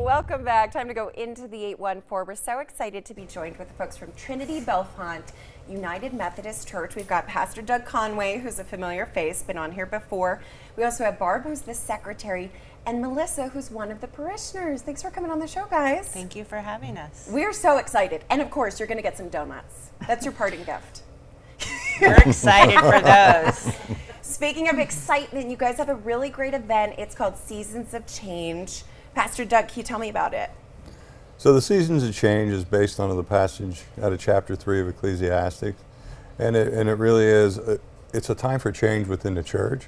Welcome back. Time to go into the 814. We're so excited to be joined with the folks from Trinity Bellefonte United Methodist Church. We've got Pastor Doug Conway, who's a familiar face, been on here before. We also have Barb, who's the secretary, and Melissa, who's one of the parishioners. Thanks for coming on the show, guys. Thank you for having us. We're so excited. And of course, you're going to get some donuts. That's your parting gift. We're excited for those. Speaking of excitement, you guys have a really great event. It's called Seasons of Change. Pastor Doug, can you tell me about it? So the Seasons of Change is based on the passage out of chapter 3 of Ecclesiastes. And it really is, it's a time for change within the church.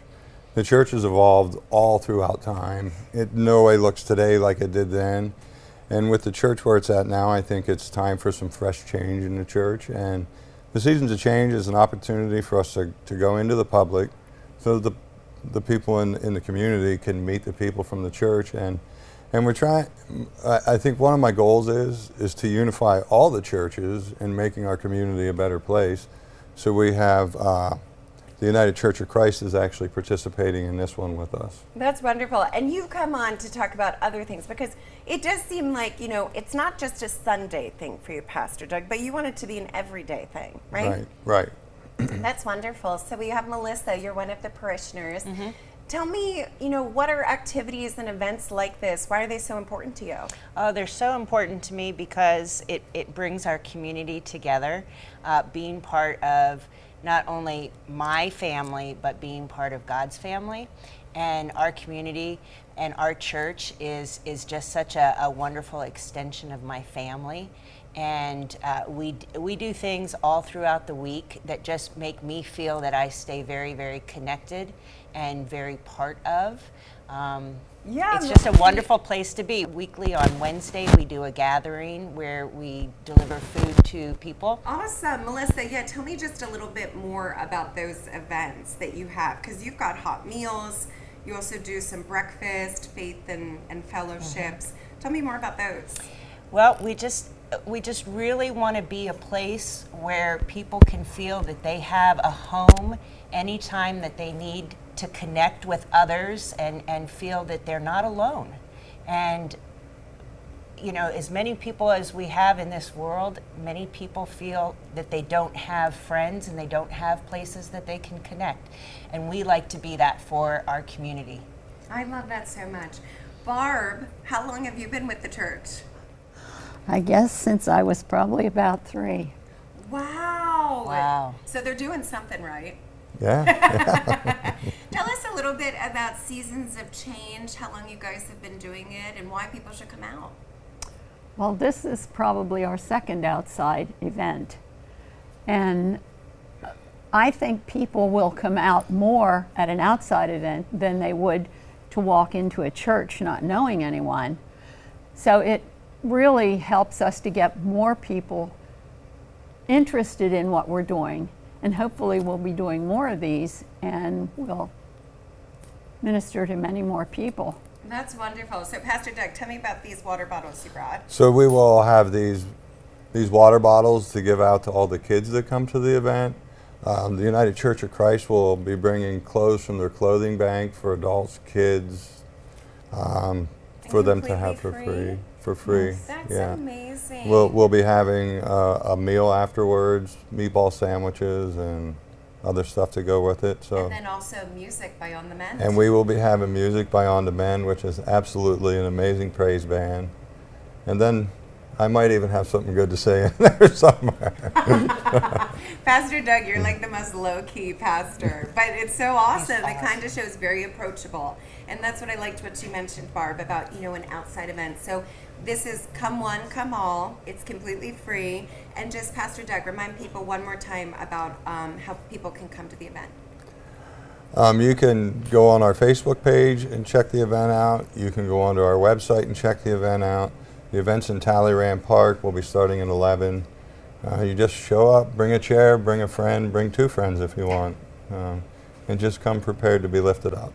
The church has evolved all throughout time. It no way looks today like it did then. And with the church where it's at now, I think it's time for some fresh change in the church. And the Seasons of Change is an opportunity for us to go into the public so that the people in the community can meet the people from the church. And we're trying, I think one of my goals is to unify all the churches in making our community a better place. So we have the United Church of Christ is actually participating in this one with us. That's wonderful. And you've come on to talk about other things because it does seem like, you know, it's not just a Sunday thing for you, Pastor Doug, but you want it to be an everyday thing, right? Right. That's wonderful. So we have Melissa, you're one of the parishioners. Mm-hmm. Tell me, you know, what are activities and events like this? Why are they so important to you? Oh, they're so important to me because it brings our community together, being part of not only my family, but being part of God's family. And our community and our church is just such a wonderful extension of my family. And we do things all throughout the week that just make me feel that I stay very, very connected and very part of. It's just a wonderful place to be. Weekly on Wednesday, we do a gathering where we deliver food to people. Awesome. Melissa, tell me just a little bit more about those events that you have, because you've got hot meals. You also do some breakfast, faith and fellowships. Mm-hmm. Tell me more about those. Well, we just really want to be a place where people can feel that they have a home anytime that they need to connect with others and feel that they're not alone. And, you know, as many people as we have in this world, many people feel that they don't have friends and they don't have places that they can connect. And we like to be that for our community. I love that so much. Barb, how long have you been with the church? I guess since I was probably about 3. Wow. So they're doing something right. Yeah. Tell us a little bit about Seasons of Change, how long you guys have been doing it, and why people should come out. Well, this is probably our second outside event. And I think people will come out more at an outside event than they would to walk into a church not knowing anyone. So it really helps us to get more people interested in what we're doing. And hopefully we'll be doing more of these and we'll minister to many more people. That's wonderful. So Pastor Doug, tell me about these water bottles you brought. So we will have these water bottles to give out to all the kids that come to the event. The United Church of Christ will be bringing clothes from their clothing bank for adults, kids, for them to have for free. Yes. That's amazing. We'll be having a meal afterwards, meatball sandwiches and other stuff to go with it. So, and then also music by On the Mend. And we will be having music by On the Mend, which is absolutely an amazing praise band. And then I might even have something good to say in there somewhere. Pastor Doug, you're like the most low-key pastor, but it's so awesome. It kind of shows very approachable. And that's what I liked what you mentioned, Barb, about, you know, an outside event. So this is come one, come all. It's completely free. And just, Pastor Doug, remind people one more time about how people can come to the event. You can go on our Facebook page and check the event out. You can go onto our website and check the event out. The event's in Talleyrand Park. We'll be starting at 11. You just show up, bring a chair, bring a friend, bring 2 friends if you want, and just come prepared to be lifted up.